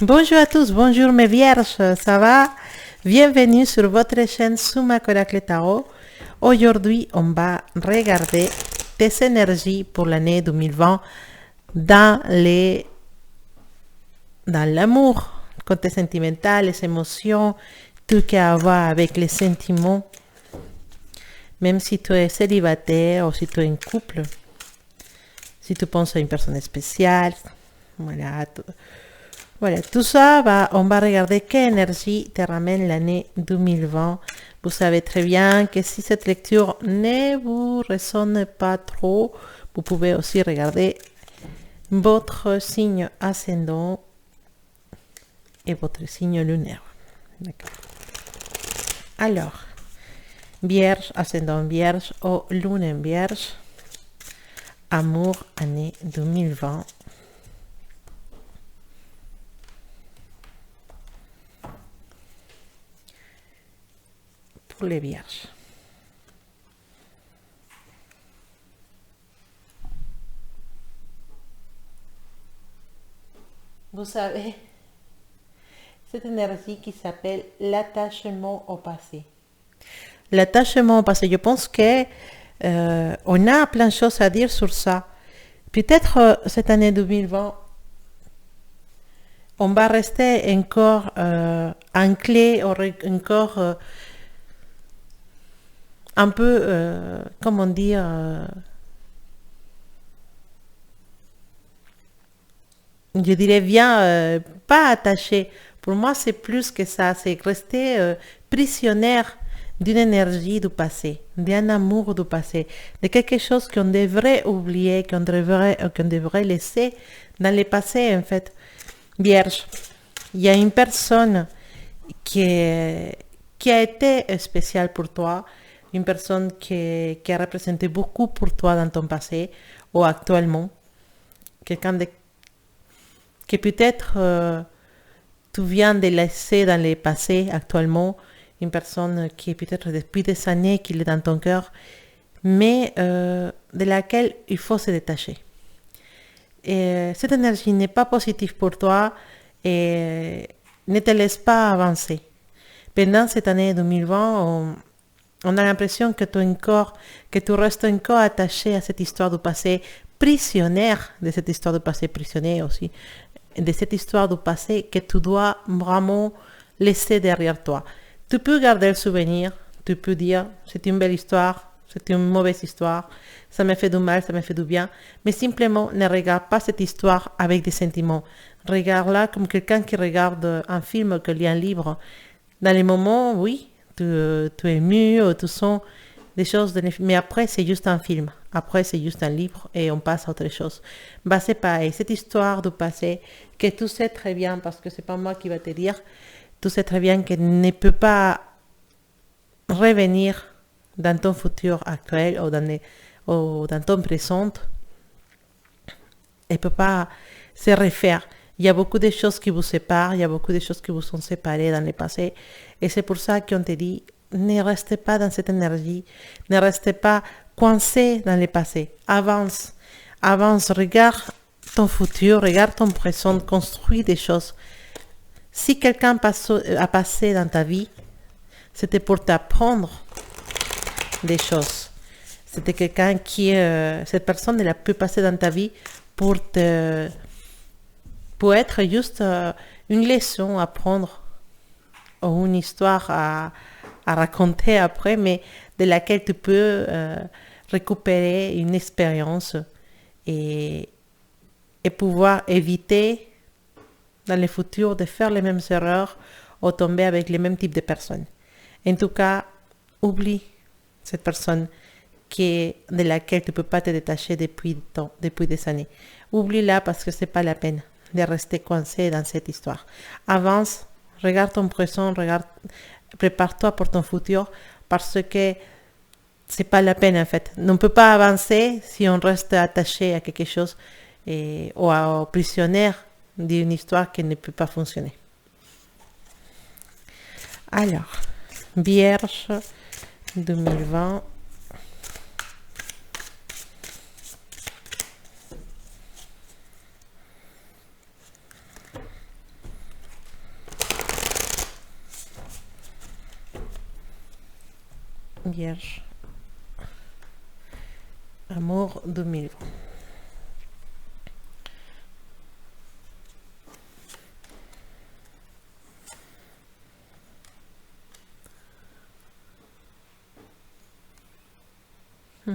Bonjour à tous, bonjour mes vierges, ça va? Bienvenue sur votre chaîne Suma Coracle Tarot. Aujourd'hui, on va regarder tes énergies pour l'année 2020 dans l'amour, côté sentimental, les émotions, tout qui a à voir avec les sentiments. Même si tu es célibataire ou si tu es en couple, si tu penses à une personne spéciale, voilà, tout ça, on va regarder quelle énergie te ramène l'année 2020. Vous savez très bien que si cette lecture ne vous résonne pas trop, vous pouvez aussi regarder votre signe ascendant et votre signe lunaire. D'accord. Alors, Vierge, ascendant Vierge ou lune Vierge, amour année 2020. Pour les Vierges. Vous savez, cette énergie qui s'appelle l'attachement au passé. L'attachement au passé, je pense que on a plein de choses à dire sur ça. Peut-être cette année 2020, on va rester encore anclé, encore un peu, comment dire, je dirais bien, pas attaché. Pour moi, c'est plus que ça, c'est rester prisonnière d'une énergie du passé, d'un amour du passé, de quelque chose qu'on devrait oublier, qu'on devrait laisser dans le passé, en fait. Vierge, il y a une personne qui a été spéciale pour toi, une personne qui a représenté beaucoup pour toi dans ton passé ou actuellement, quelqu'un que peut-être tu viens de laisser dans le passé actuellement, une personne qui est peut-être depuis des années qu'il est dans ton cœur, mais de laquelle il faut se détacher. Et cette énergie n'est pas positive pour toi et ne te laisse pas avancer. Pendant cette année 2020, on a l'impression que tu restes encore attaché à cette histoire du passé, prisonnière de cette histoire du passé, prisonnier aussi, de cette histoire du passé que tu dois vraiment laisser derrière toi. Tu peux garder le souvenir, tu peux dire c'est une belle histoire, c'est une mauvaise histoire, ça me fait du mal, ça me fait du bien, mais simplement ne regarde pas cette histoire avec des sentiments. Regarde-la comme quelqu'un qui regarde un film, qui lit un livre. Dans les moments, oui, tu es ému, tu sens des choses, mais après c'est juste un film, après c'est juste un livre et on passe à autre chose. C'est pareil, cette histoire du passé que tu sais très bien, parce que c'est pas moi qui va te dire, tu sais très bien qu'elle ne peut pas revenir dans ton futur actuel ou dans ton présent. Elle ne peut pas se refaire. Il y a beaucoup de choses qui vous séparent, il y a beaucoup de choses qui vous sont séparées dans le passé. Et c'est pour ça qu'on te dit, ne restez pas dans cette énergie, ne restez pas coincé dans le passé. Avance, avance, regarde ton futur, regarde ton présent, construis des choses. Si quelqu'un a passé dans ta vie, c'était pour t'apprendre des choses. C'était quelqu'un cette personne, elle a pu passer dans ta vie pour être juste une leçon à apprendre ou une histoire à raconter après, mais de laquelle tu peux récupérer une expérience et pouvoir éviter dans le futur de faire les mêmes erreurs ou tomber avec les mêmes types de personnes. En tout cas, oublie cette personne de laquelle tu ne peux pas te détacher depuis des années. Oublie-la parce que ce n'est pas la peine de rester coincé dans cette histoire. Avance, regarde ton présent, prépare-toi pour ton futur parce que c'est pas la peine en fait. On ne peut pas avancer si on reste attaché à quelque chose ou prisonnière d'une histoire qui ne peut pas fonctionner. Alors, Vierge 2020. Vierge. Amour 2020. Je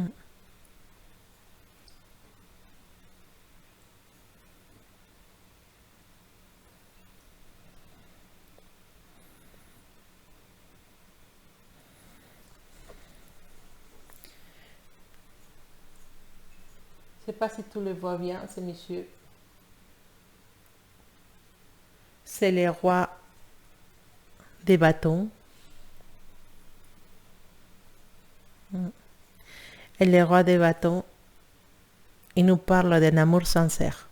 ne sais pas si tu le vois bien, ce monsieur. C'est le roi des bâtons. Et le roi des bâtons, il nous parle d'un amour sincère.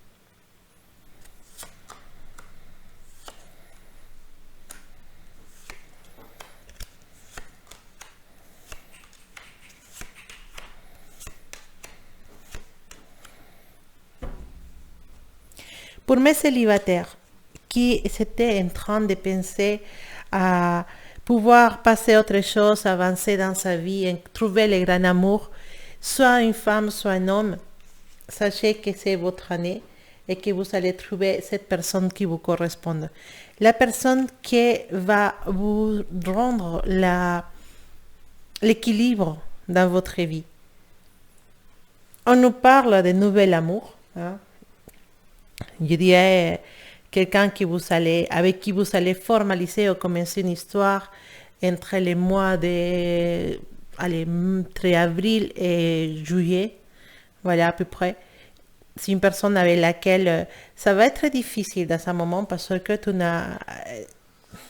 Pour mes célibataires qui étaient en train de penser à pouvoir passer à autre chose, avancer dans sa vie, et trouver le grand amour, soit une femme, soit un homme, sachez que c'est votre année et que vous allez trouver cette personne qui vous correspond. La personne qui va vous rendre l'équilibre dans votre vie. On nous parle de nouvel amour, hein? Je dirais quelqu'un avec qui vous allez formaliser ou commencer une histoire entre les mois entre avril et juillet, voilà à peu près. C'est une personne avec laquelle ça va être difficile dans ce moment parce que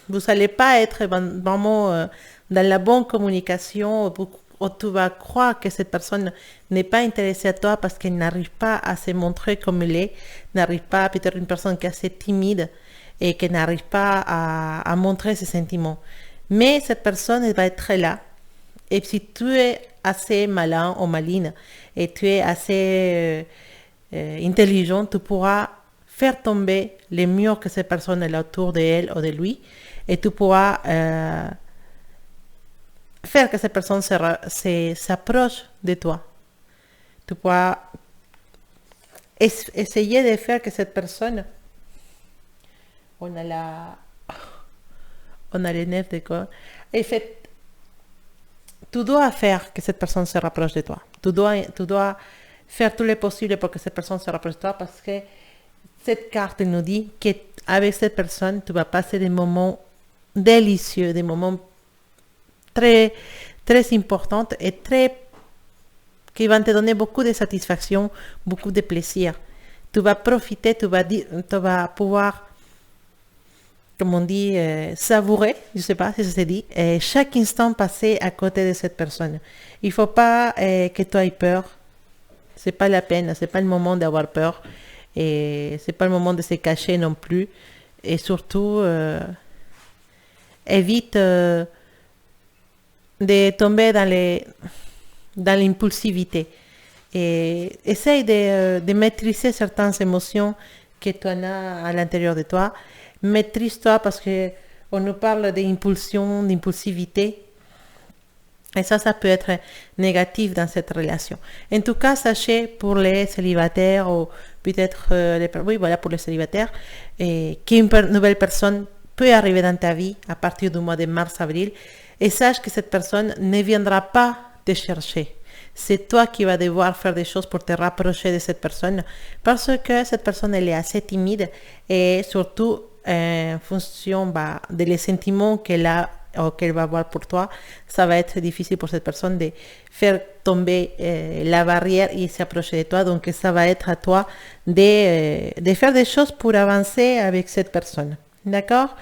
vous n'allez pas être vraiment dans la bonne communication ou tu vas croire que cette personne n'est pas intéressée à toi parce qu'elle n'arrive pas à se montrer comme elle est, n'arrive pas, peut-être une personne qui est assez timide et qui n'arrive pas à montrer ses sentiments. Mais cette personne elle va être là. Et si tu es assez malin ou maline et tu es assez intelligent, tu pourras faire tomber les murs que cette personne est autour d'elle ou de lui et tu pourras faire que cette personne s'approche de toi. Tu pourras essayer de faire que cette personne... On a les nerfs de corps. En fait, tu dois faire que cette personne se rapproche de toi. Tu dois faire tout le possible pour que cette personne se rapproche de toi parce que cette carte nous dit qu'avec cette personne, tu vas passer des moments délicieux, des moments très, très importantes et qui vont te donner beaucoup de satisfaction, beaucoup de plaisir. Tu vas profiter, tu vas pouvoir, comme on dit, savourer, je ne sais pas si ça se dit, chaque instant passé à côté de cette personne. Il ne faut pas que tu aies peur. Ce n'est pas la peine, ce n'est pas le moment d'avoir peur. Et ce n'est pas le moment de se cacher non plus. Et surtout, évite de tomber dans l'impulsivité. Et essaye de maîtriser certaines émotions que tu en as à l'intérieur de toi. Maîtrise-toi parce qu'on nous parle d'impulsion, d'impulsivité. Et ça peut être négatif dans cette relation. En tout cas, sachez pour les célibataires ou peut-être, pour les célibataires, qu'une nouvelle personne peut arriver dans ta vie à partir du mois de mars-avril. Et sache que cette personne ne viendra pas te chercher. C'est toi qui vas devoir faire des choses pour te rapprocher de cette personne parce que cette personne elle est assez timide et surtout en fonction des sentiments qu'elle a ou qu'elle va avoir pour toi, ça va être difficile pour cette personne de faire tomber la barrière et s'approcher de toi. Donc ça va être à toi de faire des choses pour avancer avec cette personne. D'accord?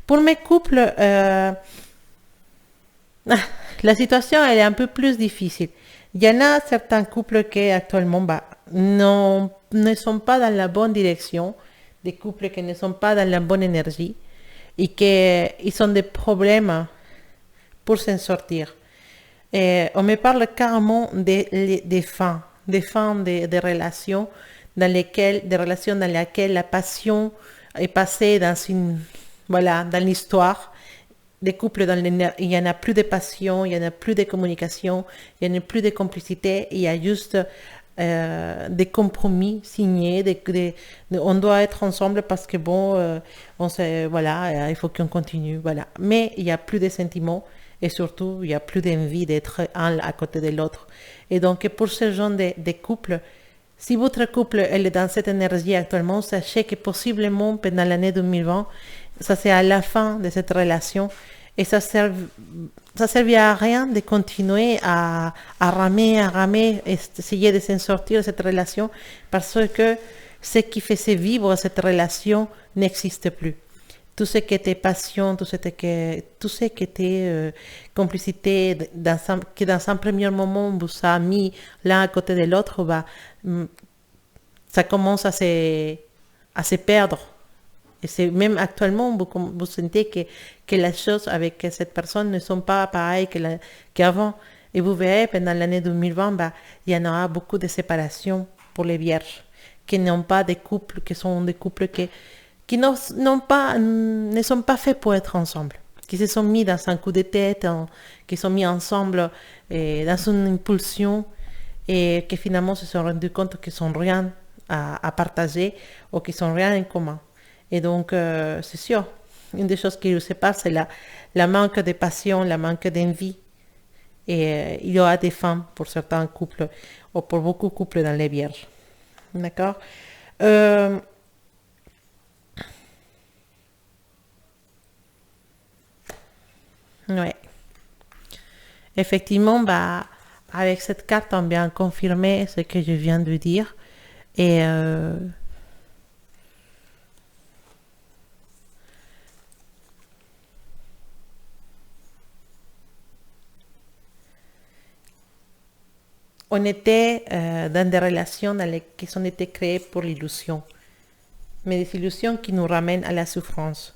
Pour mes couples, la situation elle est un peu plus difficile. Il y en a certains couples qui actuellement ne sont pas dans la bonne direction, des couples qui ne sont pas dans la bonne énergie et qu'ils ont des problèmes pour s'en sortir. On me parle carrément des fins de relations dans lesquelles la passion est passée dans l'histoire les couples il y en a plus de passion, il y en a plus de communication, il y en a plus de complicité, il y a juste des compromis signés, on doit être ensemble parce que bon, voilà, il faut qu'on continue, voilà. Mais il y a plus de sentiments et surtout il y a plus d'envie d'être un à côté de l'autre. Et donc pour ce genre de couple, si votre couple est dans cette énergie actuellement, sachez que possiblement pendant l'année 2020, ça c'est à la fin de cette relation et ça servira à rien de continuer à ramer, essayer de s'en sortir de cette relation parce que ce qui faisait vivre cette relation n'existe plus. Tout ce qui était passion, tout ce qui était complicité, que dans un premier moment vous a mis l'un à côté de l'autre, ça commence à se perdre. Et c'est même actuellement, vous sentez que les choses avec cette personne ne sont pas pareilles qu'avant. Et vous verrez, pendant l'année 2020, il y en aura beaucoup de séparations pour les vierges, qui n'ont pas de couples, qui sont des couples qui ne sont pas faits pour être ensemble, qui se sont mis dans un coup de tête, qui sont mis ensemble dans une impulsion et qui finalement se sont rendus compte qu'ils n'ont rien à partager ou qu'ils n'ont rien en commun. Et donc, c'est sûr, une des choses qui nous sépare, c'est la manque de passion, la manque d'envie. Et il y aura des femmes pour certains couples ou pour beaucoup de couples dans les vierges. D'accord? Ouais. Effectivement, avec cette carte, on vient confirmer ce que je viens de dire. Et on était dans des relations qui ont été créées pour l'illusion, mais des illusions qui nous ramènent à la souffrance.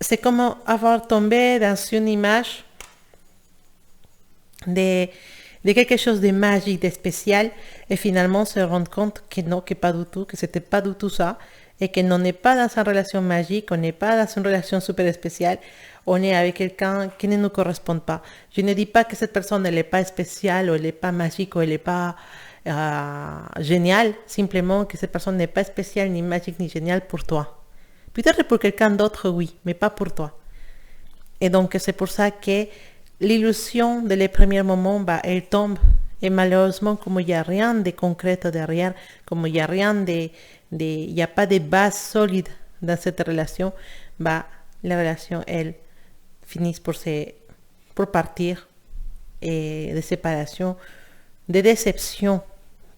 C'est comme avoir tombé dans une image de quelque chose de magique, de spécial, et finalement se rendre compte que non, que pas du tout, que c'était pas du tout ça, et que l'on n'est pas dans une relation magique, on n'est pas dans une relation super spéciale, on est avec quelqu'un qui ne nous correspond pas. Je ne dis pas que cette personne elle n'est pas spéciale, ou elle n'est pas magique, ou elle n'est pas géniale, simplement que cette personne n'est pas spéciale, ni magique, ni géniale pour toi. Peut-être pour quelqu'un d'autre, oui, mais pas pour toi. Et donc, c'est pour ça que l'illusion de les premiers moments, elle tombe. Et malheureusement, comme il n'y a rien de concret derrière, comme il n'y a rien il n'y a pas de base solide dans cette relation, la relation, elle, finit pour partir et de séparation, de déception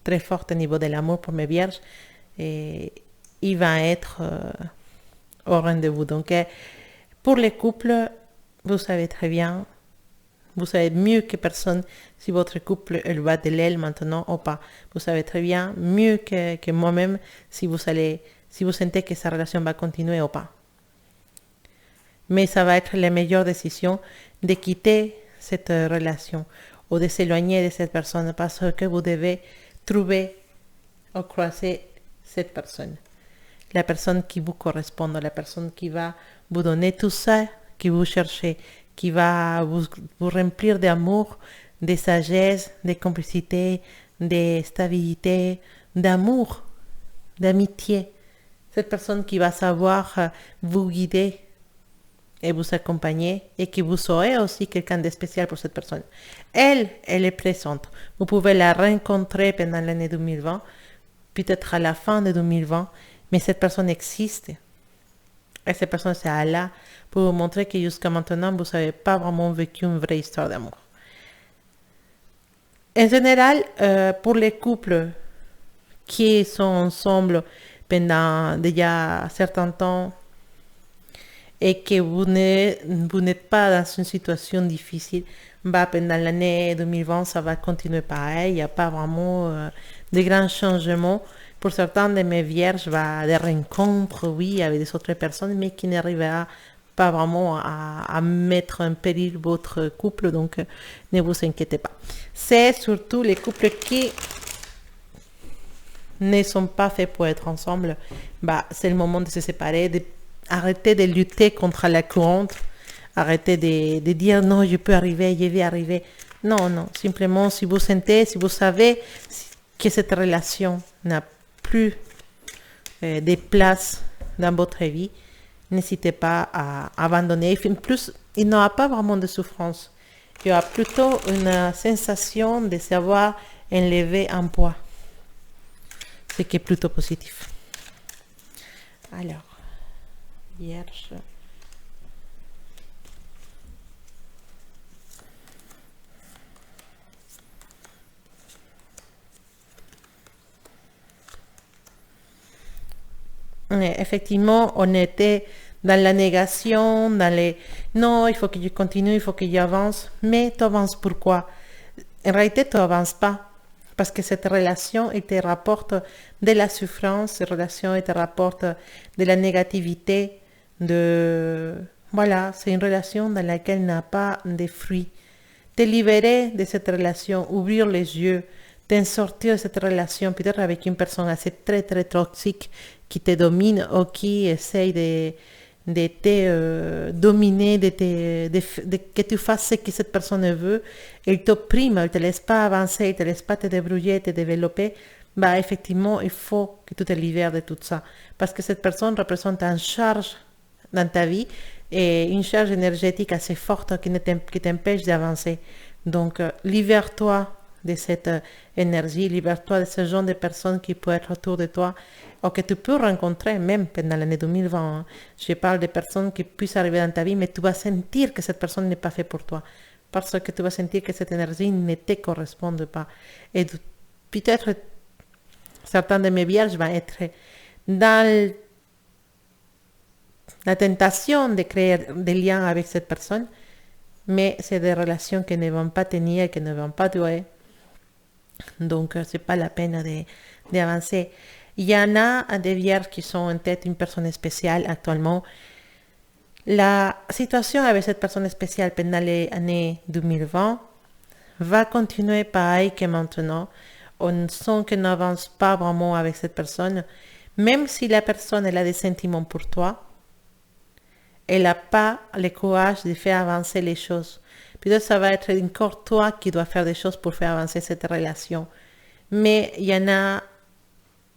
très forte au niveau de l'amour pour mes vierges. Et il va être au rendez-vous. Donc, pour les couples, vous savez très bien, vous savez mieux que personne si votre couple elle va de l'aile maintenant ou pas. Vous savez très bien, mieux que moi-même, si vous sentez que sa relation va continuer ou pas. Mais ça va être la meilleure décision de quitter cette relation ou de s'éloigner de cette personne parce que vous devez trouver ou croiser cette personne. La personne qui vous correspond, la personne qui va vous donner tout ça que vous cherchez, qui va vous remplir d'amour, de sagesse, de complicité, de stabilité, d'amour, d'amitié. Cette personne qui va savoir vous guider et vous accompagner et que vous serez aussi quelqu'un de spécial pour cette personne. Elle est présente. Vous pouvez la rencontrer pendant l'année 2020, peut-être à la fin de 2020, mais cette personne existe. Et cette personne, c'est là pour vous montrer que jusqu'à maintenant, vous n'avez pas vraiment vécu une vraie histoire d'amour. En général, pour les couples qui sont ensemble pendant déjà un certain temps et que vous n'êtes pas dans une situation difficile, pendant l'année 2020, ça va continuer pareil. Il n'y a pas vraiment de grands changements. Pour certains de mes vierges, des rencontres, oui, avec des autres personnes, mais qui n'arrivera pas vraiment à mettre en péril votre couple, donc ne vous inquiétez pas. C'est surtout les couples qui ne sont pas faits pour être ensemble. C'est le moment de se séparer, de arrêtez de lutter contre la courante. Arrêtez de dire non, je peux arriver, je vais arriver. Non, non. Simplement, si vous sentez, si vous savez que cette relation n'a plus de place dans votre vie, n'hésitez pas à abandonner. En plus, il n'y aura pas vraiment de souffrance. Il y aura plutôt une sensation de savoir enlever un poids. Ce qui est plutôt positif. Alors, Vierge. Effectivement, on était dans la négation, dans les non, il faut que je continue, il faut que j'avance. Mais tu avances pourquoi? En réalité, tu n'avances pas. Parce que cette relation, elle te rapporte de la souffrance, cette relation, elle te rapporte de la négativité, Voilà, c'est une relation dans laquelle il n'y a pas de fruits. Te libérer de cette relation, ouvrir les yeux, t'en sortir de cette relation, peut-être avec une personne assez très, très toxique qui te domine ou qui essaye de te dominer, que tu fasses ce que cette personne veut, elle t'opprime, elle ne te laisse pas avancer, elle ne te laisse pas te débrouiller, te développer, bah effectivement, il faut que tu te libères de tout ça. Parce que cette personne représente une charge dans ta vie et une charge énergétique assez forte qui t'empêche d'avancer. Donc, libère-toi de cette énergie, libère-toi de ce genre de personnes qui peuvent être autour de toi ou que tu peux rencontrer même pendant l'année 2020. Hein. Je parle de personnes qui puissent arriver dans ta vie, mais tu vas sentir que cette personne n'est pas faite pour toi parce que tu vas sentir que cette énergie ne te correspond pas. Et peut-être certains de mes vierges vont être dans la tentation de créer des liens avec cette personne, mais c'est des relations qui ne vont pas tenir, qui ne vont pas durer. Donc, c'est pas la peine d'avancer. Il y en a des vierges qui sont en tête une personne spéciale actuellement. La situation avec cette personne spéciale pendant les années 2020 va continuer pareil que maintenant. On sent qu'elle n'avance pas vraiment avec cette personne. Même si la personne elle a des sentiments pour toi, elle n'a pas le courage de faire avancer les choses. Peut-être ça va être encore toi qui dois faire des choses pour faire avancer cette relation. Mais il y en a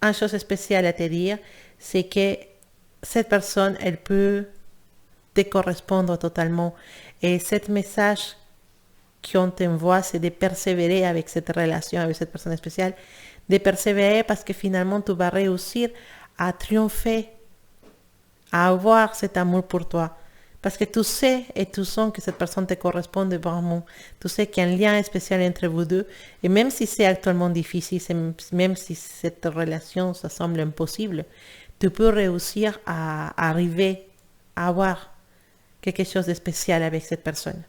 une chose spéciale à te dire, c'est que cette personne, elle peut te correspondre totalement. Et ce message qu'on t'envoie, c'est de persévérer avec cette relation, avec cette personne spéciale. De persévérer parce que finalement, tu vas réussir à triompher, à avoir cet amour pour toi. Parce que tu sais et tu sens que cette personne te correspond vraiment. Tu sais qu'il y a un lien spécial entre vous deux. Et même si c'est actuellement difficile, même si cette relation, ça semble impossible, tu peux réussir à arriver à avoir quelque chose de spécial avec cette personne.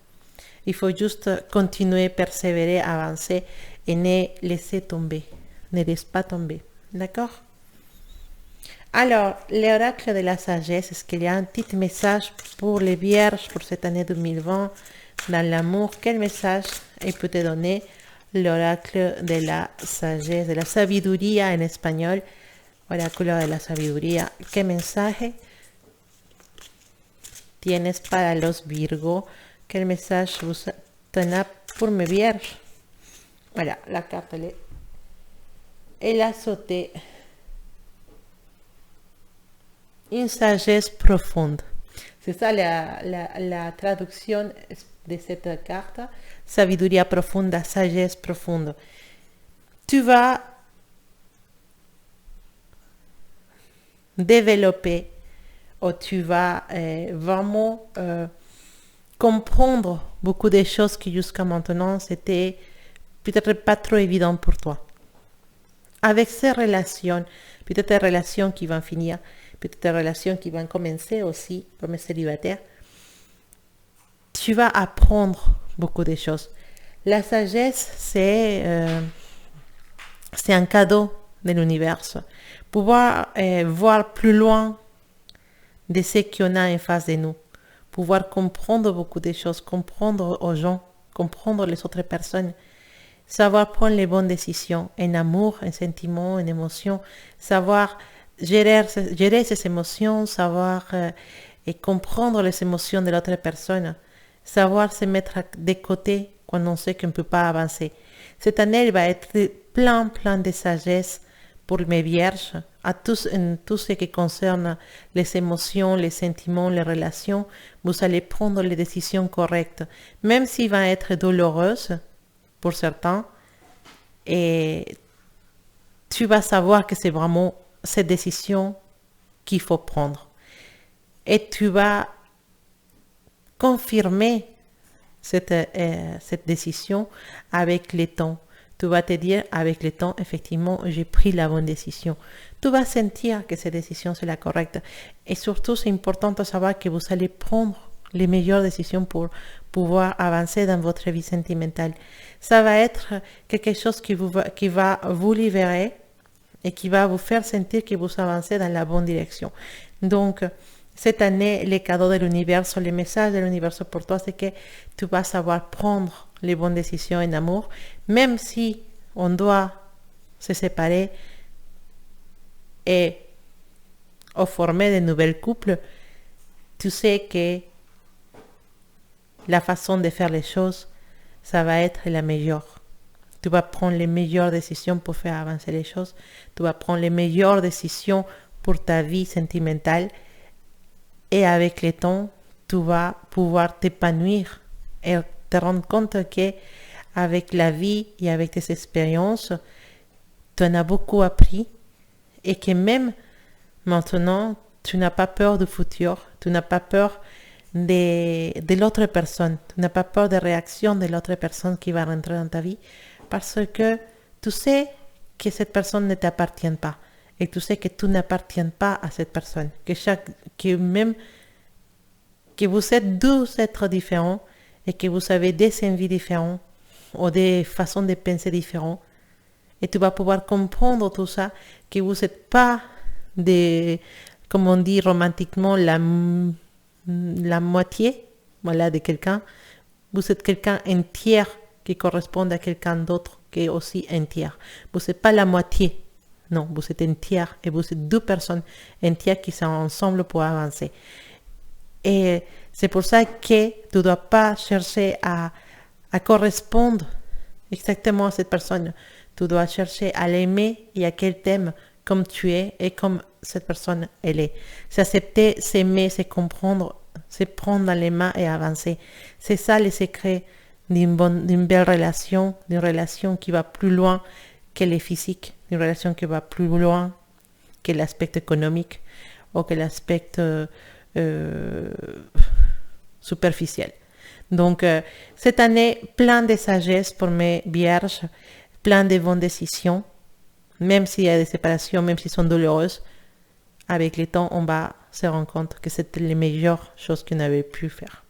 Il faut juste continuer, persévérer, avancer et ne laisser tomber. Ne laisse pas tomber. D'accord? Alors, l'oracle de la sagesse, est-ce qu'il y a un petit message pour les vierges pour cette année 2020 dans l'amour? Quel message il peut te donner l'oracle de la sagesse, de la sabiduría en espagnol? Oráculo de la sabiduría. ¿Qué mensaje tienes para los Virgo? Quel message vous tenez pour mes vierges? Voilà, la carte elle a sauté. Une sagesse profonde. C'est ça la traduction de cette carte. Sabiduría profunda, sagesse profonde. Tu vas développer ou tu vas vraiment comprendre beaucoup de choses qui jusqu'à maintenant c'était peut-être pas trop évident pour toi. Avec ces relations, peut-être des relations qui vont finir, peut-être des relations qui vont commencer aussi pour mes célibataires, tu vas apprendre beaucoup de choses. La sagesse, c'est un cadeau de l'univers. Pouvoir voir plus loin de ce qu'on a en face de nous. Pouvoir comprendre beaucoup de choses, comprendre aux gens, comprendre les autres personnes. Savoir prendre les bonnes décisions, en amour, en sentiment, en émotion. Savoir gérer ses émotions, savoir et comprendre les émotions de l'autre personne, savoir se mettre de côté quand on sait qu'on ne peut pas avancer. Cette année, elle va être plein de sagesse pour mes vierges, en tout ce qui concerne les émotions, les sentiments, les relations. Vous allez prendre les décisions correctes, même s'ils vont être douloureuses pour certains, et tu vas savoir que c'est vraiment cette décision qu'il faut prendre. Et tu vas confirmer cette décision avec le temps. Tu vas te dire avec le temps, effectivement, j'ai pris la bonne décision. Tu vas sentir que cette décision, c'est la correcte. Et surtout, c'est important de savoir que vous allez prendre les meilleures décisions pour pouvoir avancer dans votre vie sentimentale. Ça va être quelque chose qui va vous libérer et qui va vous faire sentir que vous avancez dans la bonne direction. Donc, cette année, les cadeaux de l'univers, les messages de l'univers pour toi, c'est que tu vas savoir prendre les bonnes décisions en amour, même si on doit se séparer et former de nouveaux couples. Tu sais que la façon de faire les choses, ça va être la meilleure. Tu vas prendre les meilleures décisions pour faire avancer les choses. Tu vas prendre les meilleures décisions pour ta vie sentimentale. Et avec le temps, tu vas pouvoir t'épanouir et te rendre compte que avec la vie et avec tes expériences, tu en as beaucoup appris et que même maintenant, tu n'as pas peur du futur, tu n'as pas peur de l'autre personne, tu n'as pas peur des réactions de l'autre personne qui va rentrer dans ta vie parce que tu sais que cette personne ne t'appartient pas. Et tu sais que tu n'appartiens pas à cette personne, que vous êtes deux êtres différents et que vous avez des envies différentes ou des façons de penser différentes. Et tu vas pouvoir comprendre tout ça, que vous n'êtes pas comme on dit romantiquement, la moitié, voilà, de quelqu'un. Vous êtes quelqu'un entier qui correspond à quelqu'un d'autre qui est aussi entier. Vous n'êtes pas la moitié. Non, vous êtes entière et vous êtes deux personnes entières qui sont ensemble pour avancer. Et c'est pour ça que tu ne dois pas chercher à correspondre exactement à cette personne. Tu dois chercher à l'aimer et à qu'elle t'aime comme tu es et comme cette personne elle est. C'est accepter, s'aimer, se comprendre, se prendre dans les mains et avancer. C'est ça le secret d'une belle relation, d'une relation qui va plus loin que les physiques, une relation qui va plus loin que l'aspect économique ou que l'aspect superficiel. Donc, cette année, plein de sagesse pour mes vierges, plein de bonnes décisions, même s'il y a des séparations, même si elles sont douloureuses, avec le temps, on va se rendre compte que c'était les meilleures choses qu'on avait pu faire.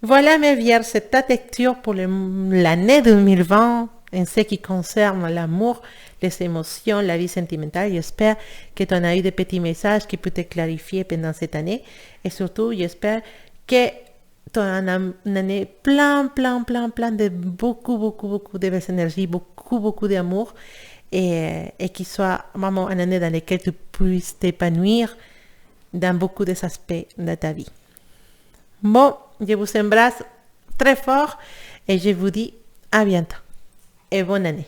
Voilà mes vierges, c'est ta lecture pour l'année 2020 en ce qui concerne l'amour, les émotions, la vie sentimentale. J'espère que tu en as eu des petits messages qui peuvent te clarifier pendant cette année. Et surtout, j'espère que tu as une année plein de beaucoup de belles énergies, beaucoup d'amour. Et qu'il soit vraiment une année dans laquelle tu puisses t'épanouir dans beaucoup des aspects de ta vie. Bon, je vous embrasse très fort et je vous dis à bientôt et bonne année.